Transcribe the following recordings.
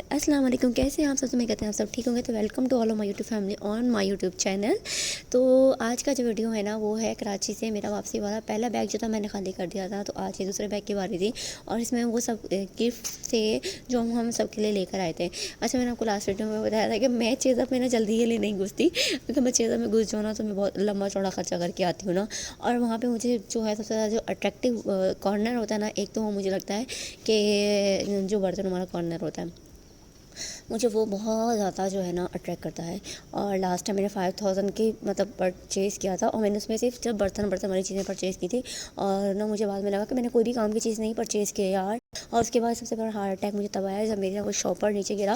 السلام علیکم، کیسے ہیں آپ سب؟ میں کہتے ہیں آپ سب ٹھیک ہوں گے. تو welcome to all of my YouTube family on my YouTube channel. تو آج کا جو ویڈیو ہے نا وہ ہے کراچی سے میرا واپسی والا. پہلا بیگ جو تھا میں نے خالی کر دیا تھا، تو آج یہ دوسرے بیگ کی باری تھی اور اس میں وہ سب گفٹ تھے جو ہم سب کے لیے لے کر آئے تھے. اچھا، میں نے آپ کو لاسٹ ویڈیو میں بتایا تھا کہ میں چیز اپ میں نا جلدی کے لیے نہیں گھستی، کیونکہ میں چیز اپ میں گھس جاؤں نا تو میں بہت لمبا چوڑا خرچہ کر کے آتی ہوں نا. اور وہاں پہ مجھے جو ہے سب سے زیادہ جو اٹریکٹیو کارنر ہوتا ہے نا، ایک تو وہ مجھے لگتا ہے کہ جو برتن ہمارا کارنر ہوتا ہے مجھے وہ بہت زیادہ جو ہے نا اٹریکٹ کرتا ہے. اور لاسٹ ٹائم میں نے 5000 کی مطلب پرچیز کیا تھا، اور میں نے اس میں صرف جب برتن والی چیزیں پرچیز کی تھی. اور نا مجھے بعد میں لگا کہ میں نے کوئی بھی کام کی چیز نہیں پرچیز کی یار. اور اس کے بعد سب سے بڑا ہارٹ اٹیک مجھے تب آیا جب میرا وہ شاپر نیچے گرا،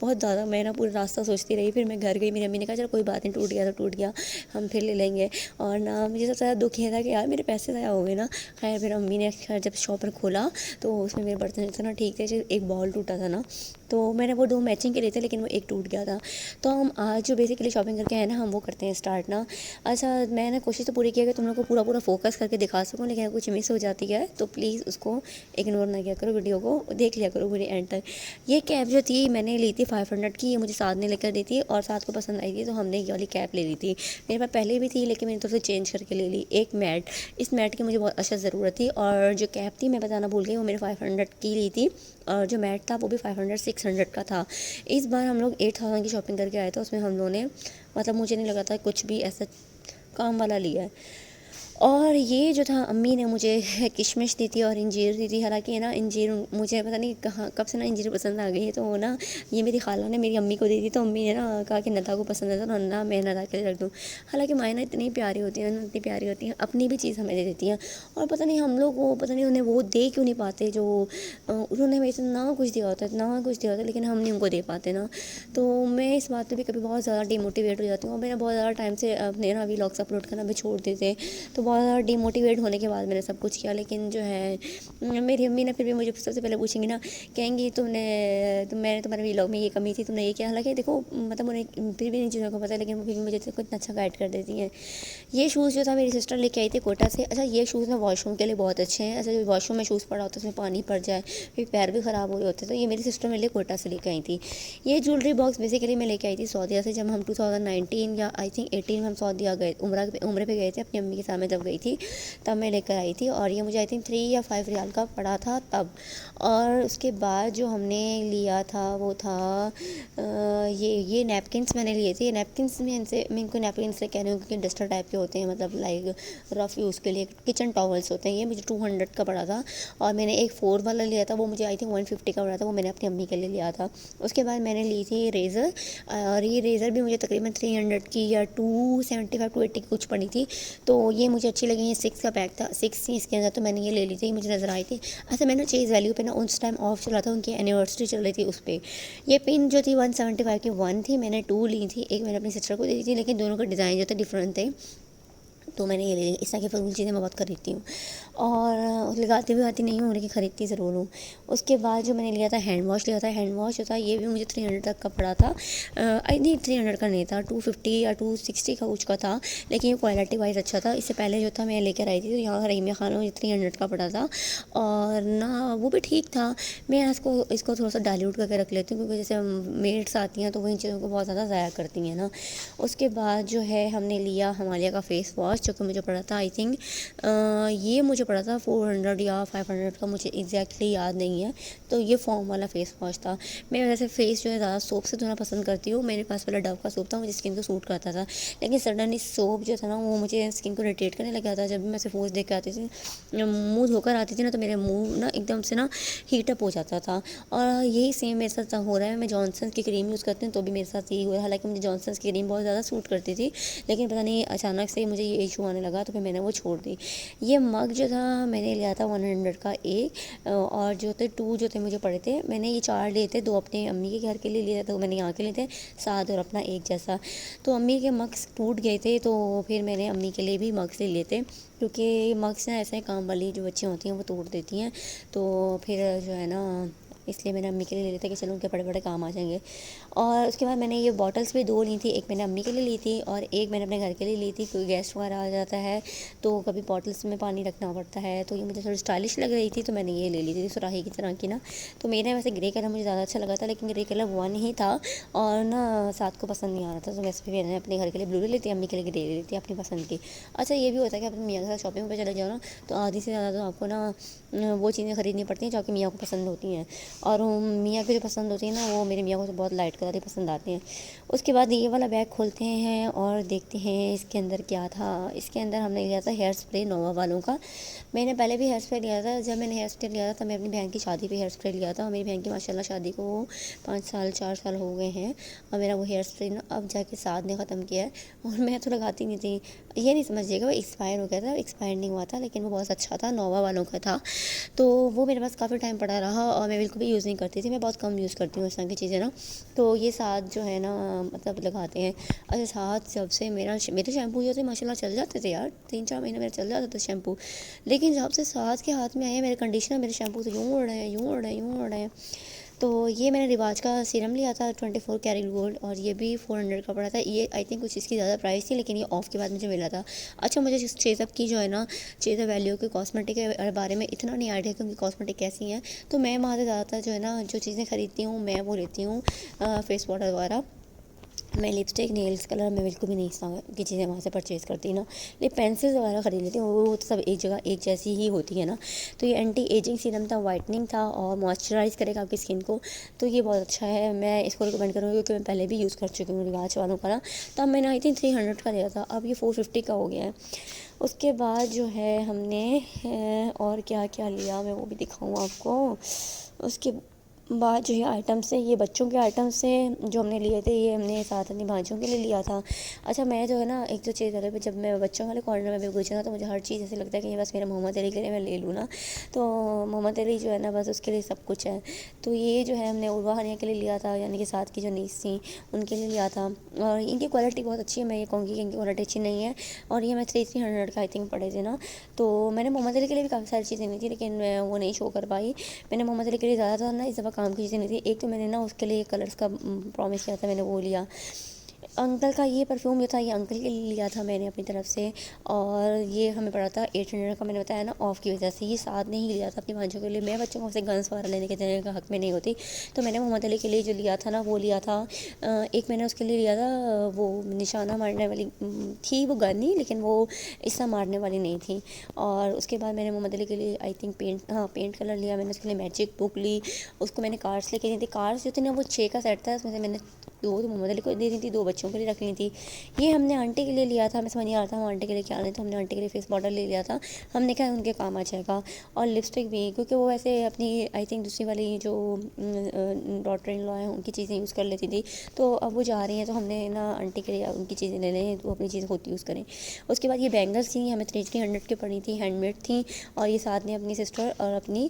بہت زیادہ. میں نا پورا راستہ سوچتی رہی، پھر میں گھر گئی. میری امی نے کہا چل کوئی بات نہیں، ٹوٹ گیا تو ٹوٹ گیا، ہم پھر لے لیں گے. اور نا مجھے سب سے زیادہ دکھ یہ تھا کہ یار میرے پیسے ضائع ہو گئے نا. خیر پھر امی نے جب شاپر کھولا تو اس میں میرے برتن جو تھے نا ٹھیک تھے، ایک بال ٹوٹا تھا نا، تو میں نے وہ 2 میچنگ کے لیے تھے لیکن وہ ایک ٹوٹ گیا تھا. تو ہم آج جو بیسیکلی شاپنگ کر کے آئے نا ہم وہ کرتے ہیں اسٹارٹ نا. اچھا، میں نے کوشش تو پوری کی ہے کہ تم لوگ کو پورا فوکس کر کے دکھا سکوں، لیکن اگر کچھ مس ہو جاتی ہے تو پلیز اس کو اگنور نہ کیا کرو، ویڈیو کو دیکھ لیا کرو پورے اینڈ تک. یہ کیپ جو تھی میں نے لی تھی 500 کی، یہ مجھے ساتھ نے لے کر دی تھی اور ساتھ کو پسند آئی تھی تو ہم نے یہ والی کیپ لے لی تھی. میرے پاس پہلے بھی تھی لیکن میں نے تھوڑا سا چینج کر کے لے لی. ایک میٹ، اس میٹ کی مجھے بہت اچھا ضرورت تھی. اور جو کیپ تھی میں بتانا بھول گئی، وہ میرے 500 کی لی تھی، اور جو میٹ تھا وہ بھی 500 600 کا تھا. اس بار ہم لوگ 8000 کی شاپنگ کر کے آئے تھے. اس میں ہم لوگوں نے مطلب مجھے نہیں لگا تھا کچھ بھی ایسا کام والا لیا ہے. اور یہ جو تھا امی نے مجھے کشمش دی تھی اور انجیر دی تھی. حالانکہ ہے نا انجیر مجھے پتہ نہیں کہاں کب سے نا انجیر پسند آ گئی ہے، تو وہ نا یہ میری خالہ نے میری امی کو دی تھی. تو امی نے نا کہا کہ ندہ کو پسند ہے تو ندہ میں ندہ کے لیے رکھ دوں. حالانکہ مائیں نا اتنی پیاری ہوتی ہیں، اتنی پیاری ہوتی ہیں، اپنی بھی چیز ہمیں دے دیتی ہیں. اور پتہ نہیں ہم لوگ وہ پتہ نہیں انہیں وہ دے کیوں نہیں پاتے جو انہوں نے ہمیں اتنا کچھ دیا ہوتا ہے، اتنا کچھ دیا ہوتا ہے، لیکن ہم نہیں ان کو دے پاتے نا. تو میں اس بات پہ بھی کبھی بہت زیادہ ڈیموٹیویٹ ہو جاتی ہوں. اور میں نے بہت زیادہ ٹائم سے اپنے نا ولاگس اپلوڈ کرنا بھی چھوڑ دیتے، تو بہت زیادہ ڈیموٹیویٹ ہونے کے بعد میں نے سب کچھ کیا. لیکن جو ہے میری امی نے پھر بھی مجھے سب سے پہلے پوچھیں گی نا، کہیں گی میں نے تمہارے ولاگ میں یہ کمی تھی، تم نے یہ کیا. حالانکہ دیکھو مطلب انہیں پھر بھی ان چیزوں کو پتہ ہے، لیکن وہ پھر بھی مجھے کتنا اچھا گائڈ کر دیتی ہیں. یہ شوز جو تھا میری سسٹر لے کے آئی تھی کوٹا سے. اچھا، یہ شوز نا واش روم کے لیے بہت اچھے ہیں. ایسا جو واش روم میں شوز پڑا ہوتا ہے اس میں پانی پڑ جائے پھر پیر بھی خراب ہو رہے ہوتے ہیں، تو یہ میری سسٹر میرے لیے کوٹا سے لے کے آئی تھی. یہ جویلری باکس بیسیکلی میں لے کے آئی تھی سعودیہ سے. جب ہم 2019 یا آئی تھنک 18 میں ہم سعودیہ گئے، عمرے پہ گئے تھے اپنی امی کے سامنے جب گئی تھی تب میں لے کر آئی تھی. اور یہ مجھے آئی تھنک 3 یا 5 ریال کا پڑا تھا تب. اور اس کے بعد جو ہم نے لیا تھا وہ تھا یہ نیپکنس میں نے لیے تھے. نیپکنس میں ان کو نیپکنس سے کہہ رہی ہوں کیونکہ ڈسٹر ٹائپ کے ہوتے ہیں، مطلب لائک رف یوز کے لیے کچن ٹاولس ہوتے ہیں. یہ مجھے 200 کا پڑا تھا. اور میں نے ایک 4 والا لیا تھا، وہ مجھے آئی تھنک 150 کا پڑا تھا، وہ میں نے اپنی امی کے لیے لیا تھا. اس کے بعد میں نے لی تھی ریزر، اور یہ ریزر بھی مجھے تقریباً 300 کی یا 275 280 کی کچھ پڑی تھی. تو یہ مجھے اچھی لگی. یہ 6 کا پیک تھا، 6 تھی اس کے اندر، تو میں نے یہ لے لی تھی، مجھے نظر آئی تھی. اچھا، میں نے چیز ویلیو پہ نا اس ٹائم آف چلا تھا، ان کی اینیورسری چل رہی تھی اس پہ. یہ پن جو تھی 175 کی 1 تھی، میں نے 2 لی تھی. ایک میں نے اپنی سسٹر کو دی تھی، لیکن دونوں کا ڈیزائن جو تھے ڈفرینٹ تھے، تو میں نے یہ لے لی. اس طرح کی فضول چیزیں میں بہت خریدتی ہوں اور لگاتی بھی آتی نہیں ہوں لیکن خریدتی ضرور ہوں. اس کے بعد جو میں نے لیا تھا ہینڈ واش لیا تھا. ہینڈ واش جو تھا یہ بھی مجھے 300 تک کا پڑا تھا. نہیں 300 کا نہیں تھا، 250 یا 260 کا کچھ کا تھا، لیکن یہ کوالٹی وائز اچھا تھا. اس سے پہلے جو تھا میں لے کر آئی تھی تو یہاں رحیمیہ خان میں 300 کا پڑا تھا، اور نا وہ بھی ٹھیک تھا. میں اس کو تھوڑا سا ڈائلیوٹ کر کے رکھ لیتی ہوں، کیونکہ جیسے میڈس آتی ہیں تو وہ ان چیزوں کو بہت زیادہ ضائع کرتی ہیں نا. اس کے بعد جو ہے ہم نے لیا ہمالیہ کا فیس واش، جو کہ مجھے پڑا تھا آئی تھنک یہ مجھے پڑا تھا 400 یا 500 کا، مجھے ایگزیکٹلی یاد نہیں ہے. تو یہ فوم والا فیس واش تھا. میں ویسے فیس جو ہے زیادہ سوپ سے دھونا پسند کرتی ہوں. میرے پاس والا ڈو کا سوپ تھا، مجھے اسکن کو سوٹ کرتا تھا، لیکن سڈنلی سوپ جو تھا نا وہ مجھے اسکن کو اریٹیٹ کرنے لگا تھا. جب بھی میں اسے فوس دیکھ کے آتی تھی، منہ دھو کر آتی تھی نا، تو میرے منہ نا ایک دم سے نا ہیٹ اپ ہو جاتا تھا. اور یہی سیم میرے ساتھ ہو رہا ہے. میں جانسنس کی کریم یوز کرتی ہوں تو بھی میرے ساتھ یہی ہوا ہے. حالانکہ مجھے جانسنس کی کریم بہت زیادہ سوٹ کرتی تھی، لیکن پتہ نہیں اچانک سے مجھے یہ ایشو آنے لگا تو پھر میں نے وہ چھوڑ دی. یہ مگ جو تھا میں نے لیا تھا 100 کا ایک، اور جو تھے 2 جو تھے مجھے پڑے تھے. میں نے یہ 4 لیے تھے، 2 اپنے امی کے گھر کے لیے لیے تھے، 2 میں نے یہاں کے لیے تھے ساتھ، اور اپنا ایک جیسا. تو امی کے مگس ٹوٹ گئے تھے تو پھر میں نے امی کے لیے بھی مگس لے لیے تھے، کیونکہ مگس نا ایسے کام والی جو بچیاں ہوتی ہیں وہ توڑ دیتی ہیں. تو پھر جو ہے نا اس لیے میں نے امی کے لیے لے لیتے کہ چلو ان کے بڑے بڑے کام آ جائیں گے. اور اس کے بعد میں نے یہ بوٹلس بھی 2 لی تھی, ایک میں نے امی کے لیے لی تھی اور ایک میں نے اپنے گھر کے لیے لی تھی. کوئی گیسٹ وغیرہ آ جاتا ہے تو کبھی بوٹلس میں پانی رکھنا پڑتا ہے, تو یہ مجھے تھوڑی اسٹائلش لگ رہی تھی تو میں نے یہ لے لی تھی سراہی کی طرح کی نا. تو میرے ویسے گرے کلر مجھے زیادہ اچھا لگا تھا, لیکن گرے کلر وہ نہیں تھا اور نا ساتھ کو پسند نہیں آ رہا تھا, تو ویسے بھی میں نے اپنے گھر کے لیے بلو لے لیتی, امی کے لیے گرے لے لیتی اپنی پسند کی. اچھا یہ بھی ہوتا ہے کہ اپنے میاں کے ساتھ شاپنگ پہ چلے جاؤ نا تو آدھی سے زیادہ تو آپ کو نا وہ چیزیں خریدنی پڑتی ہیں جو کہ میاں کو پسند ہوتی ہیں, اور میاں کو جو پسند ہوتی ہیں نا وہ میرے میاں کو تو بہت لائٹ کلر ہی پسند آتے ہیں. اس کے بعد یہ والا بیگ کھولتے ہیں اور دیکھتے ہیں اس کے اندر کیا تھا. اس کے اندر ہم نے لیا تھا ہیئر اسپرے نووا والوں کا. میں نے پہلے بھی ہیئر اسپرے لیا تھا, جب میں نے ہیئر اسپرے لیا تھا تو میں اپنی بہن کی شادی پہ ہیئر اسپرے لیا تھا. میری بہن کی ماشاءاللہ شادی کو 4 سال ہو گئے ہیں اور میرا وہ ہیئر اسپرے نا اب جا کے ساتھ نے ختم کیا ہے, اور میں تو لگاتی نہیں تھی. یہ نہیں سمجھیے گا وہ ایکسپائر ہو گیا تھا, ایکسپائر نہیں ہوا تھا, لیکن وہ بہت اچھا تھا, نووا والوں کا تھا. تو وہ میرے پاس کافی ٹائم پڑا رہا اور میں بالکل بھی یوز نہیں کرتی تھی, میں بہت کم یوز کرتی ہوں اس طرح کی چیزیں نا. تو یہ ساتھ جو ہے نا مطلب لگاتے ہیں. اچھا ساتھ جب سے میرے شیمپو جو تھے ماشاء اللہ چل جاتے تھے یار, 3-4 مہینے میرے چل جاتا تھا شیمپو, لیکن جب سے ساتھ کے ہاتھ میں آئے میرے کنڈیشنر میرے شیمپو سے یوں اڑ رہے ہیں, یوں اڑ رہے ہیں, یوں اڑ رہے ہیں. تو یہ میں نے رواج کا سیرم لیا تھا 24 کیرٹ گولڈ, اور یہ بھی 400 کا پڑا تھا. یہ آئی تھنک کچھ اس کی زیادہ پرائس تھی, لیکن یہ آف کے بعد مجھے ملا تھا. اچھا مجھے چیز اپ کی جو ہے نا چیز اپ ویلیو کے کاسمیٹک کے بارے میں اتنا نہیں آئیڈیا کہ ان کی کاسمیٹک کیسی ہیں, تو میں وہاں سے زیادہ تر جو ہے نا جو چیزیں خریدتی ہوں میں وہ لیتی ہوں فیس واٹر وغیرہ. میں لپسٹک نیلس کلر میں بالکل بھی نہیں اس طرح کی چیزیں وہاں سے پرچیز کرتی نا. لپ پینسلز وغیرہ خرید لیتی ہوں, وہ تو سب ایک جگہ ایک جیسی ہی ہوتی ہے نا. تو یہ اینٹی ایجنگ سیرم تھا, وائٹننگ تھا اور موئسچرائز کرے گا آپ کی اسکن کو, تو یہ بہت اچھا ہے. میں اس کو ریکمینڈ کروں گی کیونکہ میں پہلے بھی یوز کر چکی ہوں رواج والوں کا نا. تب میں نے آئی تھنک 300 کا لیا تھا, اب یہ 450 کا ہو گیا ہے. اس کے بعد جو ہے ہم نے اور کیا کیا لیا میں وہ بھی دکھاؤں آپ کو. اس کے بعد جو ہے آئٹمس ہیں, یہ بچوں کے آئٹمس ہیں جو ہم نے لیے تھے, یہ ہم نے ساتھ اپنی بھانجیوں کے لیے لیا تھا. اچھا میں جو ہے نا ایک تو چیز ہے, جب میں بچوں والے کارنر میں بھی گزرتی نا تو مجھے ہر چیز ایسے لگتا ہے کہ یہ بس میرا محمد علی کے لیے میں لے لوں نا. تو محمد علی جو ہے نا بس اس کے لیے سب کچھ ہے. تو یہ جو ہے ہم نے عروہ ہانیہ کے لیے لیا تھا, یعنی کہ ساتھ کی جو نیس تھیں ان کے لیے لیا تھا, اور ان کی کوالٹی بہت اچھی ہے. میں یہ کہوں گی کہ ان کی کوالٹی اچھی نہیں ہے, اور یہ میں 300 کا آئی تھنک پڑے تھے نا. تو میں نے محمد علی کے لیے بھی کافی ساری چیزیں لی تھی, لیکن میں وہ نہیں شو کر پائی. میں نے محمد علی کے لیے زیادہ تر نا اس دفعہ کام کی چیزیں لی تھی. ایک تو میں نے نا اس کے لیے کلرس کا پرومس کیا تھا, میں نے وہ لیا. انکل کا یہ پرفیوم جو تھا یہ انکل کے لیے لیا تھا میں نے اپنی طرف سے, اور یہ ہمیں پڑا تھا 800 کا. میں نے بتایا نا آف کی وجہ سے یہ ساتھ نہیں لیا تھا اپنی بھانجوں کے لیے. میں بچوں کو سے گنس وغیرہ لینے کے دینے کا حق میں نہیں ہوتی, تو میں نے محمد علی کے لیے جو لیا تھا نا وہ لیا تھا. ایک میں نے اس کے لیے لیا تھا وہ نشانہ مارنے والی تھی وہ گن نہیں, لیکن وہ عصا مارنے والی نہیں تھی. اور اس کے بعد میں نے محمد علی کے لیے آئی تھنک پینٹ کلر لیا. میں نے اس کے لیے میجک بک لی, اس کو میں نے کارڈس لے کے دی تھی. کارڈس جو تھی نا وہ 6 کا سیٹ تھا, اس میں سے میں نے 2 تو محمد علی کو دے دی تھی, 2 بچوں کے لیے رکھ لی تھی. یہ ہم نے آنٹی کے لیے لیا تھا, میں سمجھ نہیں آ رہا تھا وہ آنٹی کے لیے کیا لیں, تو ہم نے آنٹی کے لیے فیس پاؤڈر لے لیا تھا. ہم نے کہا ان کے کام آ جائے گا. اور لپسٹک بھی, کیونکہ وہ ویسے اپنی آئی تھنک دوسری والی جو ڈاٹر ان لا ہیں ان کی چیزیں یوز کر لیتی تھی, تو اب وہ جا رہی ہیں تو ہم نے نا آنٹی کے لیے ان کی چیزیں لے لیں, تو اپنی چیزیں خود یوز کریں. اس کے بعد یہ بینگلس تھیں, ہمیں 300 کی پڑی تھیں, ہینڈ میڈ تھیں, اور یہ ساتھ نے اپنی سسٹر اور اپنی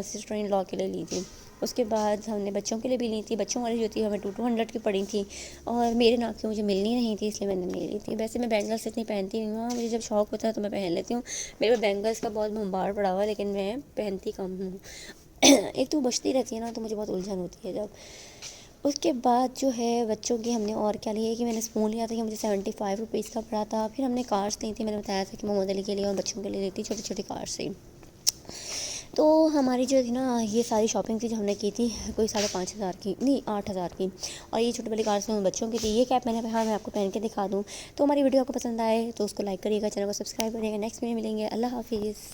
سسٹر ان لا کے لیے لی تھی. اس کے بعد ہم نے بچوں کے لیے بھی لی تھی. بچوں والی جو تھی ہمیں 200 کی پڑی تھی, اور میرے ناک سے مجھے ملنی نہیں تھی اس لیے میں نے نہیں لی تھی. ویسے میں بینگلس اتنی پہنتی نہیں ہوں, مجھے جب شوق ہوتا ہے تو میں پہن لیتی ہوں. میرے بینگلس کا بہت بھمبار پڑا ہوا ہے, لیکن میں پہنتی کم ہوں. ایک تو بچتی رہتی ہے نا تو مجھے بہت الجھن ہوتی ہے جب. اس کے بعد جو ہے بچوں کی ہم نے اور کیا لی ہے کہ میں نے اسپون لیا تھا کہ مجھے 75 روپیز کا پڑا تھا. پھر ہم نے کارس لی تھی, میں نے بتایا تھا کہ محمد علی کے لیے اور بچوں کے لیے لی تھی چھوٹی چھوٹی کارس تھی. تو ہماری جو تھی نا یہ ساری شاپنگ تھی جو ہم نے کی تھی کوئی 5,500 کی, نہیں 8,000 کی. اور یہ چھوٹی والی کارس میں بچوں کی تھی. یہ کیپ میں نے کہا میں آپ کو پہن کے دکھا دوں. تو ہماری ویڈیو آپ کو پسند آئے تو اس کو لائک کریے گا, چینل کو سبسکرائب کریے گا. نیکسٹ میں ملیں گے. اللہ حافظ.